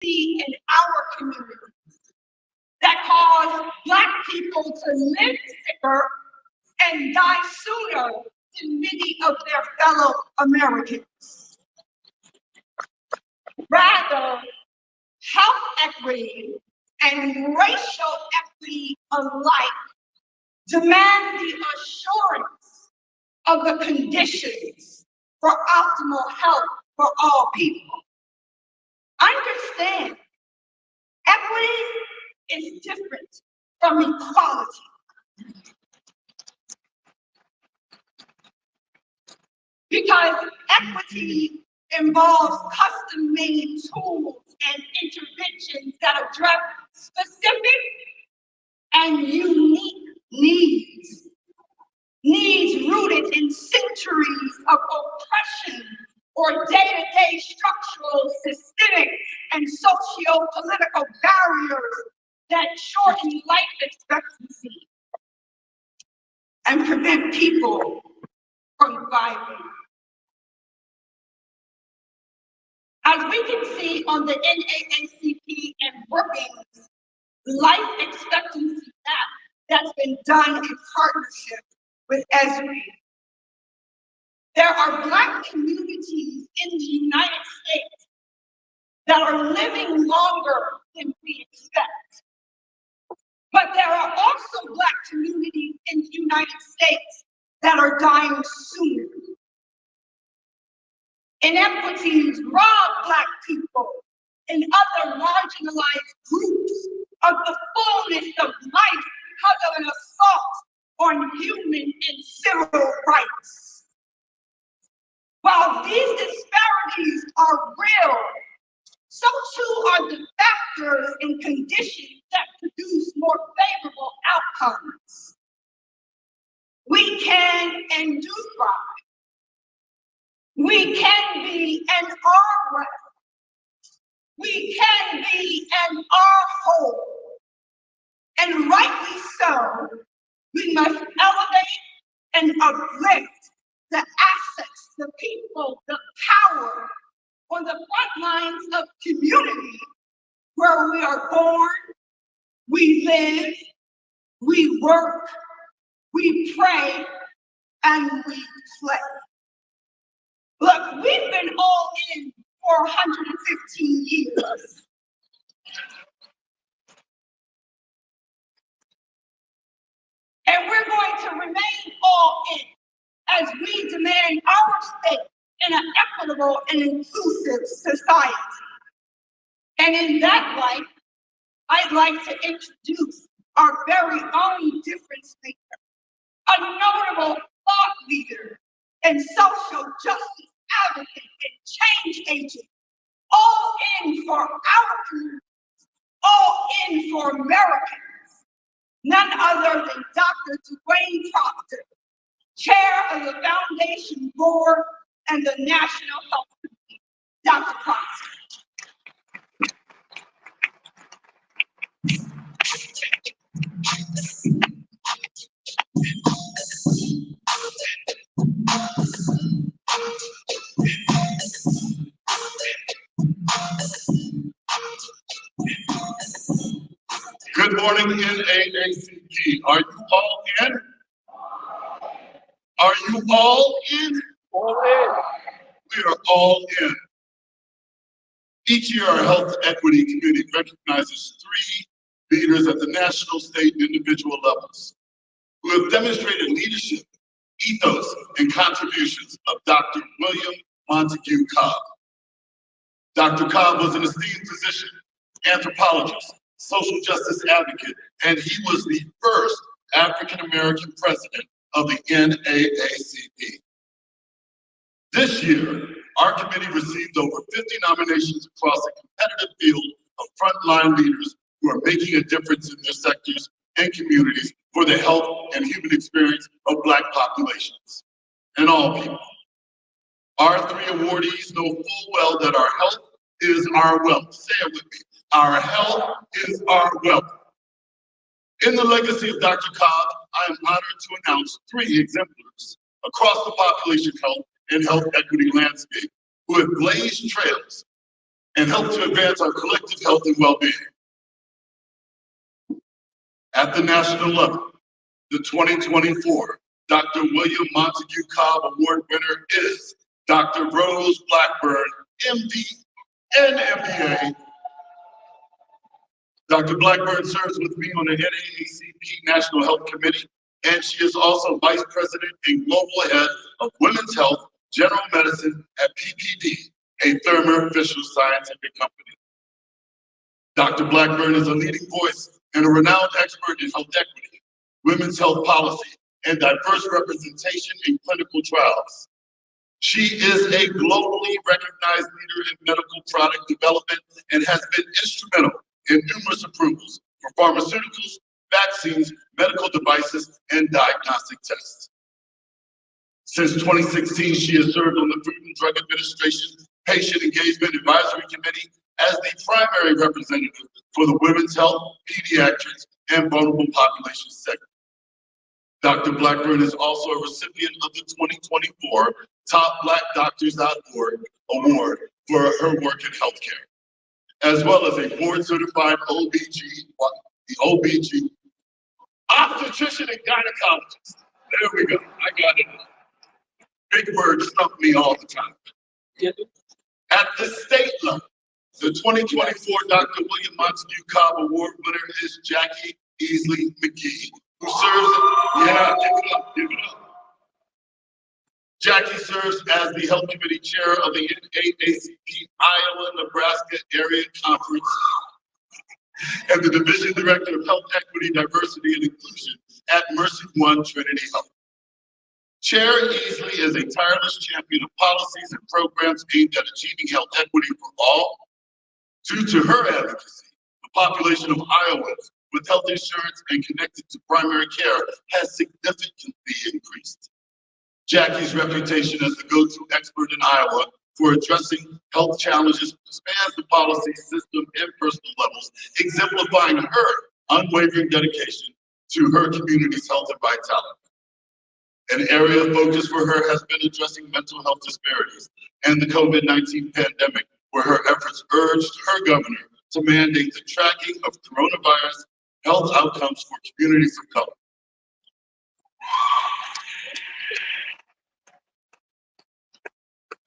see in our community that cause Black people to live sicker and die sooner than many of their fellow Americans. Rather, health equity and racial equity alike demand the assurance of the conditions for optimal health for all people. Understand, equity is different from equality. Because equity involves custom-made tools and interventions that address specific and unique needs rooted in centuries of oppression or day-to-day structural, systemic, and socio-political barriers that shorten life expectancy and prevent people from thriving. As we can see on the NAACP and Brookings life expectancy map that's been done in partnership with ESRI, there are Black communities in the United States that are living longer than we expect. But there are also Black communities in the United States that are dying sooner. Inequities rob Black people and other marginalized groups of the fullness of life because of an assault on human and civil rights. While these disparities are real, so too are the factors and conditions that produce more favorable outcomes. We can and do thrive. We can be and are well. We can be and are whole. And rightly so, we must elevate and uplift the assets, the people, the power on the front lines of community where we are born, we live, we work, we pray, and we play. Look, we've been all in for 115 years. And we're going to remain all in as we demand our state in an equitable and inclusive society. And in that light, I'd like to introduce our very own difference maker, a notable thought leader and social justice advocate and change agent, all in for our community, all in for Americans, none other than Dr. Dwayne Proctor, chair of the Foundation Board and the National Health Committee. Dr. Proctor. Good morning, NAACP. Are you all in? Are you all in? All in. We are all in. Each year, our Health Equity Committee recognizes 3 leaders at the national, state, and individual levels who have demonstrated leadership, ethos, and contributions of Dr. William Montague Cobb. Dr. Cobb was an esteemed physician, anthropologist, social justice advocate, and he was the first African-American president of the NAACP. This year, our committee received over 50 nominations across a competitive field of frontline leaders who are making a difference in their sectors and communities for the health and human experience of Black populations and all people. Our 3 awardees know full well that our health is our wealth. Say it with me. Our health is our wealth. In the legacy of Dr. Cobb, I am honored to announce 3 exemplars across the population health and health equity landscape who have blazed trails and help to advance our collective health and well-being. At the national level, the 2024 Dr. William Montague Cobb Award winner is Dr. Rose Blackburn, MD and MBA. Dr. Blackburn serves with me on the NAACP National Health Committee, and she is also Vice President and Global Head of Women's Health, General Medicine at PPD, a Thermo Fisher scientific company. Dr. Blackburn is a leading voice and a renowned expert in health equity, women's health policy, and diverse representation in clinical trials. She is a globally recognized leader in medical product development and has been instrumental in numerous approvals for pharmaceuticals, vaccines, medical devices, and diagnostic tests. Since 2016, she has served on the Food and Drug Administration Patient Engagement Advisory Committee as the primary representative for the women's health, pediatrics, and vulnerable population segment. Dr. Blackburn is also a recipient of the 2024 TopBlackDoctors.org Award for her work in healthcare, as well as a board-certified OBG obstetrician and gynecologist. There we go, I got it. Big words stump me all the time. At the state level, the 2024 Dr. William Montague Cobb Award winner is Jackie Easley McGee, who serves, give it up. Jackie serves as the Health Committee Chair of the NAACP Iowa-Nebraska Area Conference and the Division Director of Health Equity, Diversity, and Inclusion at Mercy One Trinity Health. Chair Easley is a tireless champion of policies and programs aimed at achieving health equity for all. Due to her advocacy, the population of Iowans with health insurance and connected to primary care has significantly increased. Jackie's reputation as the go-to expert in Iowa for addressing health challenges spans the policy, system, and personal levels, exemplifying her unwavering dedication to her community's health and vitality. An area of focus for her has been addressing mental health disparities and the COVID-19 pandemic, where her efforts urged her governor to mandate the tracking of coronavirus health outcomes for communities of color.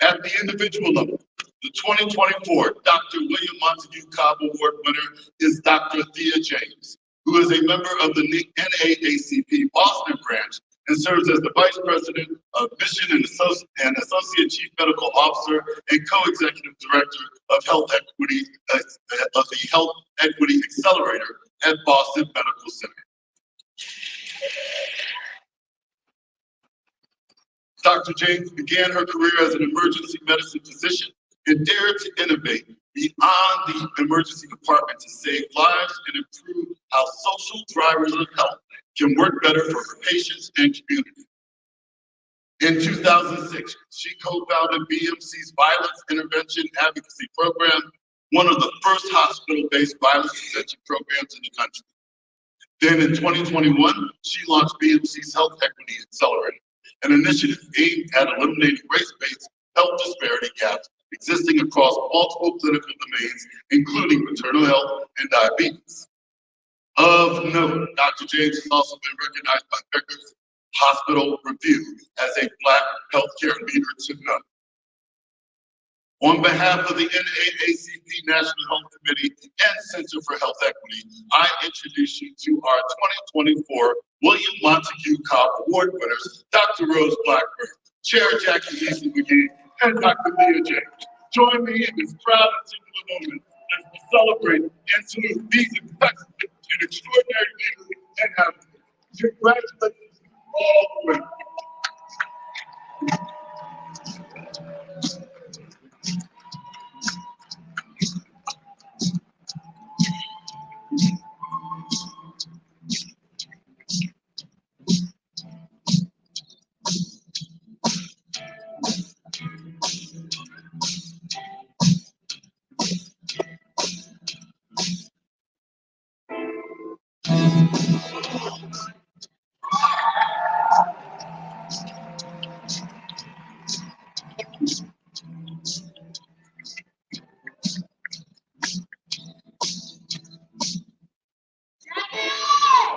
At the individual level, the 2024 Dr. William Montague Cobb Award winner is Dr. Thea James, who is a member of the NAACP Boston branch and serves as the Vice President of Mission and Associate Chief Medical Officer and Co-Executive Director of Health Equity of the Health Equity Accelerator at Boston Medical Center. Dr. James began her career as an emergency medicine physician and dared to innovate beyond the emergency department to save lives and improve how social drivers of health can work better for her patients and community. In 2006, she co-founded BMC's Violence Intervention Advocacy Program, one of the first hospital-based violence prevention programs in the country. Then in 2021, she launched BMC's Health Equity Accelerator, an initiative aimed at eliminating race-based health disparity gaps existing across multiple clinical domains, including maternal health and diabetes. Of note, Dr. James has also been recognized by Becker's Hospital Review as a Black healthcare leader to note. On behalf of the NAACP National Health Committee and Center for Health Equity, I introduce you to our 2024 William Montague Cobb Award winners, Dr. Rose Blackburn, Chair Jackie Easley McGee, and Dr. Thea James. Join me in this proud and singular moment as we celebrate and salute these impressive and extraordinary leaders and advocates. Congratulations all the way.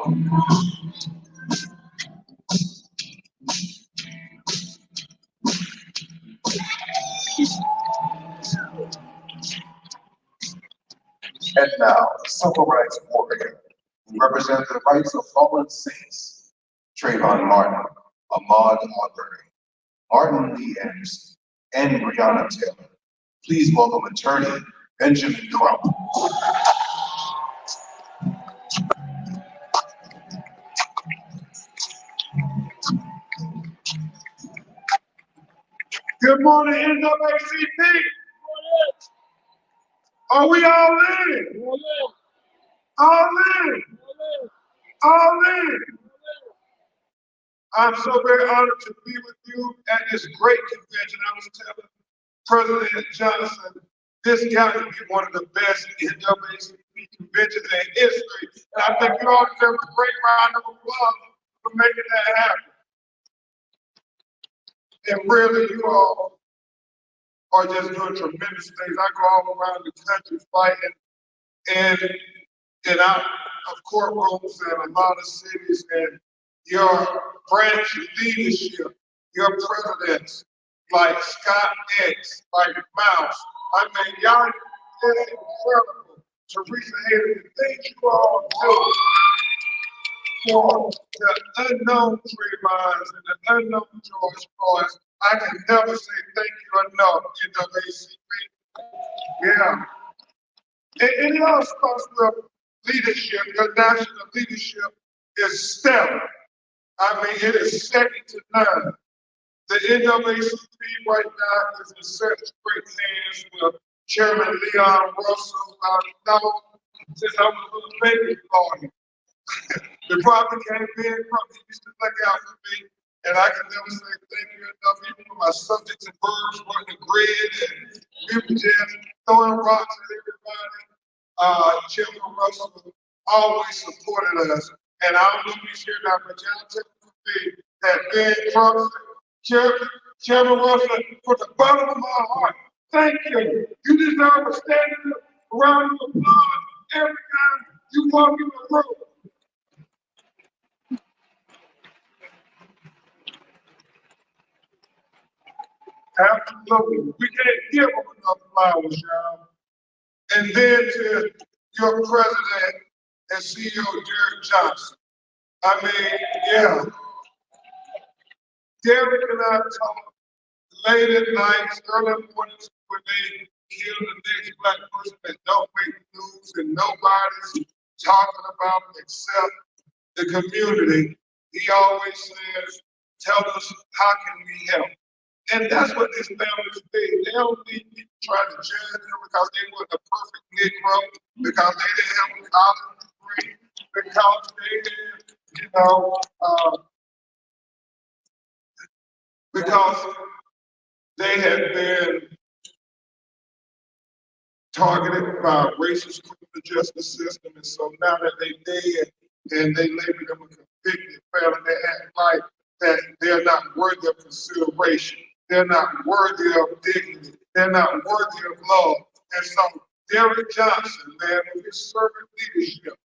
And now, the civil rights warrior who represents the rights of fallen saints, Trayvon Martin, Ahmaud Arbery, Martin Lee Anderson, and Breonna Taylor. Please welcome attorney Benjamin Crump. Good morning, NAACP. Are we all in? All in. All in. I'm so very honored to be with you at this great convention. I was telling President Johnson, this got to be one of the best NAACP conventions in history. And I think you all deserve a great round of applause for making that happen. And really, you all are just doing tremendous things. I go all around the country fighting and out of courtrooms in a lot of cities, and your branch leadership, your presidents, like Scott X, like Mouse. I mean, y'all is incredible. Teresa Hayden, the things you all do for the unknown Trayvons and the unknown George Floyds. I can never say thank you enough, NAACP. Yeah. And y'all responsible leadership, your national leadership is stellar. I mean, it is second to none. The NAACP right now is in such great hands with Chairman Leon Russell. Now, since I was a little baby boy, the prophet came in, he used to look out for me, and I can never say thank you enough, even for my subjects and verbs running the grid, and we were just throwing rocks at everybody. Chairman Russell always supported us, and I don't know if he's here now, but y'all tell me that Ben Trump, Chairman Russell, from the bottom of my heart, thank you. You deserve a standing round of applause every time you walk in the room. Absolutely. We can't give them enough flowers, y'all. And then to your president and CEO, Derek Johnson. I mean, yeah. Derek and I talk late at nights, early mornings when they kill the next black person that don't make the news and nobody's talking about them except the community. He always says, tell us, how can we help? And that's what this family is doing. They don't need people trying to judge them because they were the perfect Negro, because they didn't have a college degree, because they didn't, because they had been targeted by a racist criminal justice system. And so now that they dead and they label them a convicted felon, they act like that they're not worthy of consideration. They're not worthy of dignity. They're not worthy of love. And so Derek Johnson, man, with his servant leadership,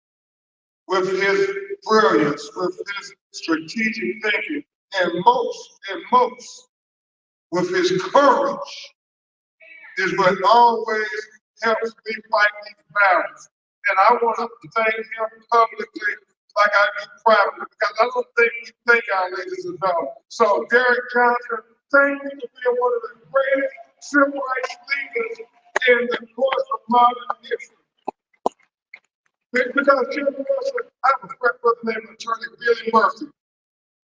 with his brilliance, with his strategic thinking, and most, with his courage, is what always helps me fight these battles. And I want to thank him publicly, like I do privately, because I don't think we thank our leaders enough. So Derek Johnson, thank you for being one of the greatest civil rights leaders in the course of modern history. Because Chairman Russell, I have a friend brother named Attorney Billy Murphy.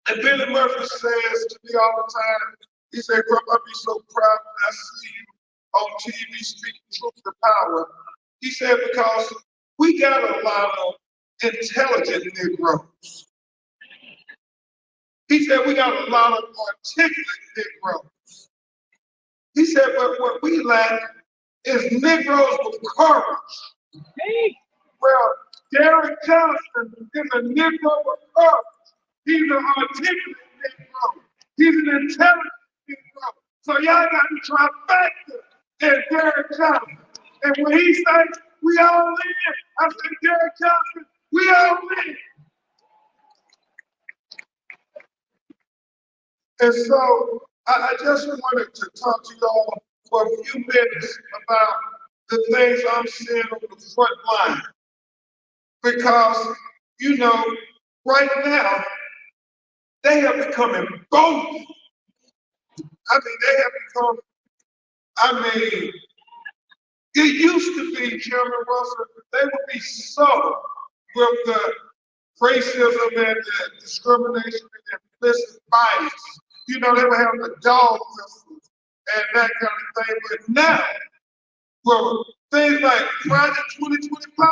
And Billy Murphy says to me all the time, he said, "Grump, I'd be so proud when I see you on TV speaking truth to power." He said, because we got a lot of intelligent Negroes. He said, we got a lot of articulate Negroes. He said, but what we lack is Negroes with courage. Well, Derek Johnson is a Negro with courage. He's an articulate Negro. He's an intelligent Negro. So y'all got to trifecta and Derek Johnson. And when he says, we all in, I said, Derek Johnson, we all in. And so I just wanted to talk to y'all for a few minutes about the things I'm seeing on the front line. Because, you know, right now, they have become emboldened. They have become, it used to be, Chairman Russell, they would be so with the racism and the discrimination and implicit bias. You know, they would have the dog whistles and that kind of thing. But now, well, things like Project 2025,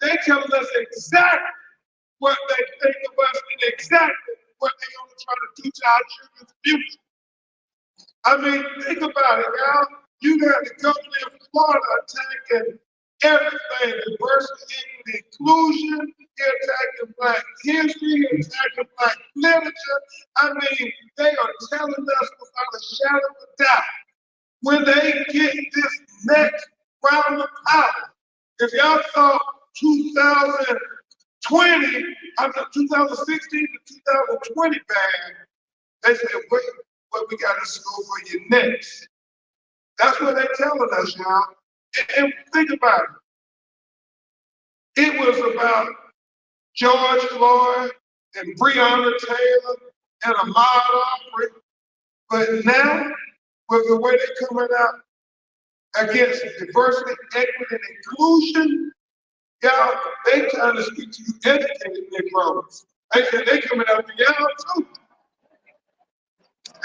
they telling us exactly what they think of us and exactly what they want to try to do to our children's future. Think about it, y'all. You got the governor of Florida attacking everything, diversity, equity, inclusion. He attacking Black history, he attacking Black literature. They are telling us without a shadow of a doubt, when they get this next round of power, if y'all thought 2016 to 2020 bad, they said, wait, what we got to school for you next. That's what they're telling us, y'all. And think about it. It was about George Floyd and Breonna Taylor and Ahmaud Arbery. But now, with the way they're coming out against diversity, equity, and inclusion, y'all, they trying to speak to you educated Negroes. They said they coming out to y'all too.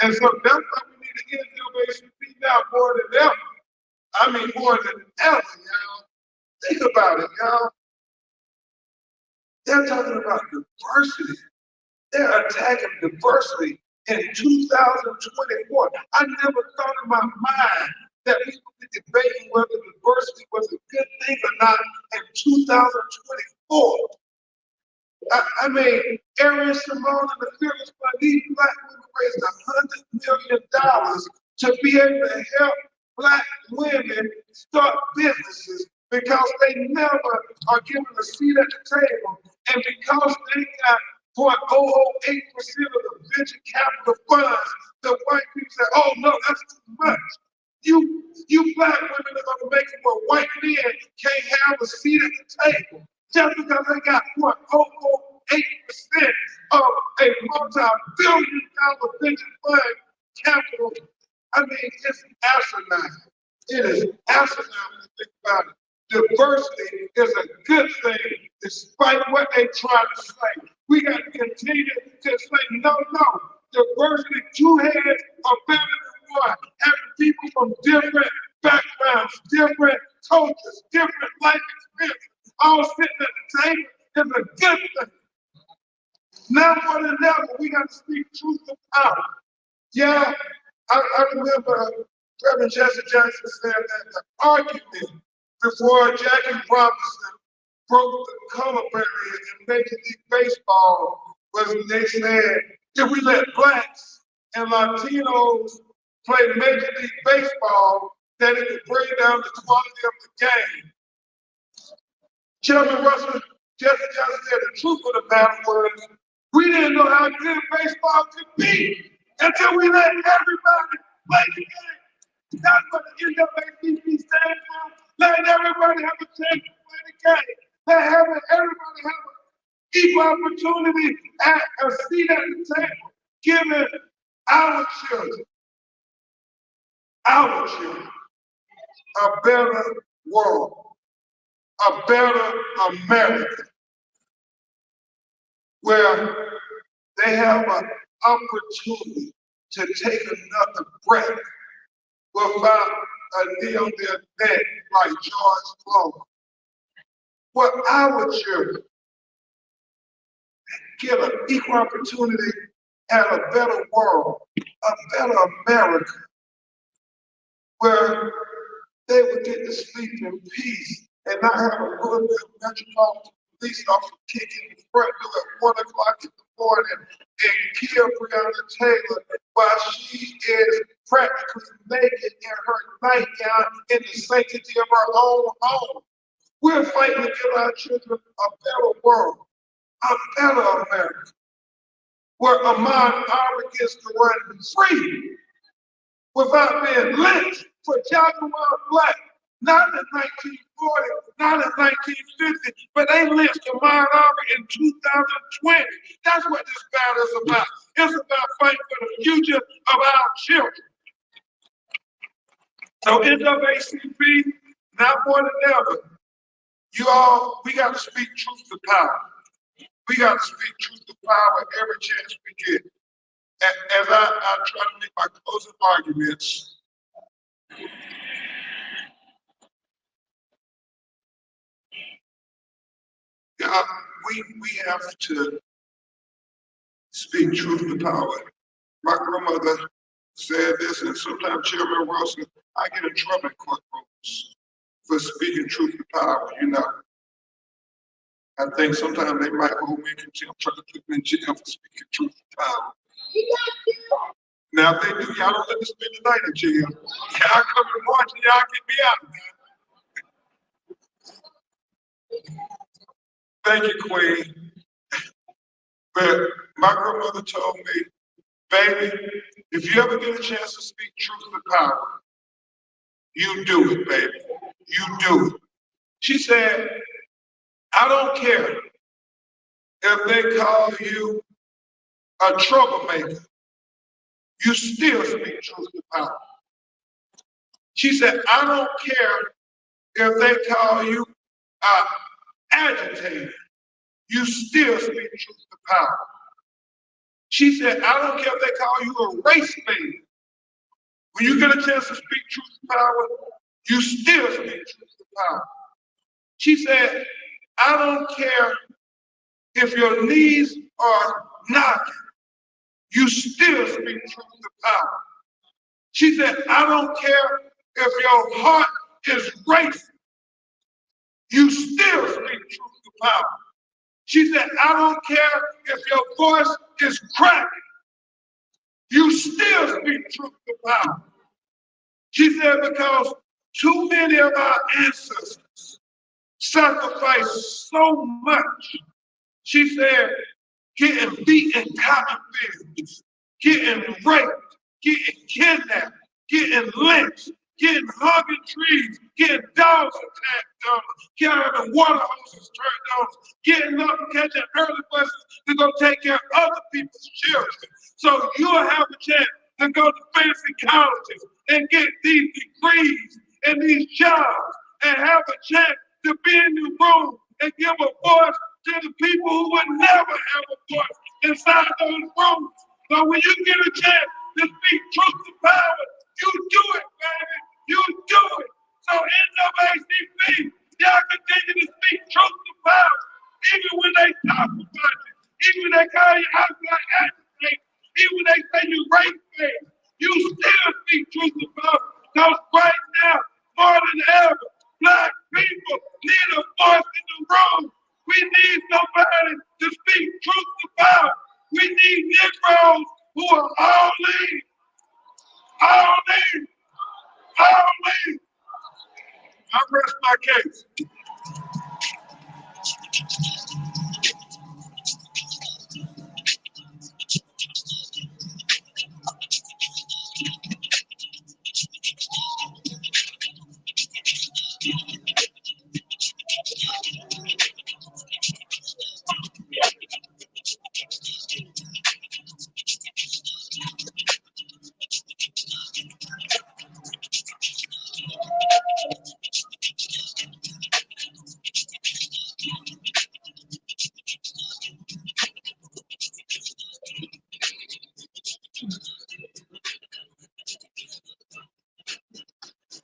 And so that's why we need to get NAACP now more than ever. More than ever, y'all. Think about it, y'all. They're talking about diversity. They're attacking diversity in 2024. I never thought in my mind that we would be debating whether diversity was a good thing or not in 2024. Aaron Simone and the Fearless Fund, these Black women raised $100 million to be able to help Black women start businesses because they never are given a seat at the table. And because they got 0.008% of the venture capital funds, the white people say, oh no, that's too much. You Black women are gonna make it where white men can't have a seat at the table just because they got 0.008% of a multi-billion-dollar venture fund capital. It's asinine. It is asinine when you think about it. Diversity is a good thing, despite what they try to say. We got to continue to say, no. Diversity, two heads are better than one. Having people from different backgrounds, different cultures, different life experiences, all sitting at the table is a good thing. Now more than ever, we got to speak truth to power. Yeah, I remember Reverend Jesse Jackson said that the argument before Jackie Robinson broke the color barrier in Major League Baseball was they said, if we let Blacks and Latinos play Major League Baseball, that it could bring down the quality of the game. Chairman Russell, Jesse Jackson said the truth of the matter was, we didn't know how good baseball could be until we let everybody play the game. That's what the NAACP stands for. Letting everybody have a chance to play the game. Letting everybody have an equal opportunity at a seat at the table. Giving our children a better world, a better America, where they have an opportunity to take another breath without a knee on their neck like George Floyd. Where our children get an equal opportunity at a better world, a better America, where they would get to sleep in peace and not have a Louisville Metropolitan Police officer kicking the front door at 1 o'clock in the morning and kill Breonna Taylor while she is practically naked in her nightgown in the sanctity of her own home. We're fighting to give our children a better world, a better America, where Ahmaud Arbery gets to run free without being lynched for Jaguar Black. Not in 1940, not in 1950, but they lynched Ahmaud Arbery in 2020. That's what this battle is about. It's about fighting for the future of our children. So NAACP, now more than ever, we got to speak truth to power. We got to speak truth to power every chance we get. As I try to make my closing arguments, we have to speak truth to power. My grandmother said this, and sometimes Chairman Wilson, I get in trouble in courtrooms for speaking truth to power, you know. I think sometimes they might hold me in contempt, try to put me in jail for speaking truth to power. Now, if they do, y'all don't let me spend the night in jail. Y'all come in March and y'all get me out, man. Thank you, Queen. But my grandmother told me, baby, if you ever get a chance to speak truth to power, you do it, baby. You do it. She said, I don't care if they call you a troublemaker, you still speak truth to power. She said, I don't care if they call you an agitator, you still speak truth to power. She said, I don't care if they call you a race baiter. When you get a chance to speak truth to power, you still speak truth to power. She said, I don't care if your knees are knocking, you still speak truth to power. She said, I don't care if your heart is racing, you still speak truth to power. She said, I don't care if your voice is cracking, you still speak truth to power. She said, because too many of our ancestors sacrificed so much. She said, getting beat in cotton fields, getting raped, getting kidnapped, getting lynched, getting hung in trees, getting dogs attacked on them, having water hoses turned on them, getting up and catching early buses to go take care of other people's children. So you'll have a chance to go to fancy colleges and get these degrees and these jobs and have a chance to be in the room and give a voice to the people who would never have a voice inside those rooms. So when you get a chance to speak truth to power, you do it, baby. You do it. So NAACP, y'all continue to speak truth to power, even when they talk about it, even when they call you outside agitated, even when they say you race based, you still speak truth to power. Because right now, more than ever, Black people need a voice in the room. We need somebody to speak truth to power. We need Negroes who are all in. All in. All in. I rest my case.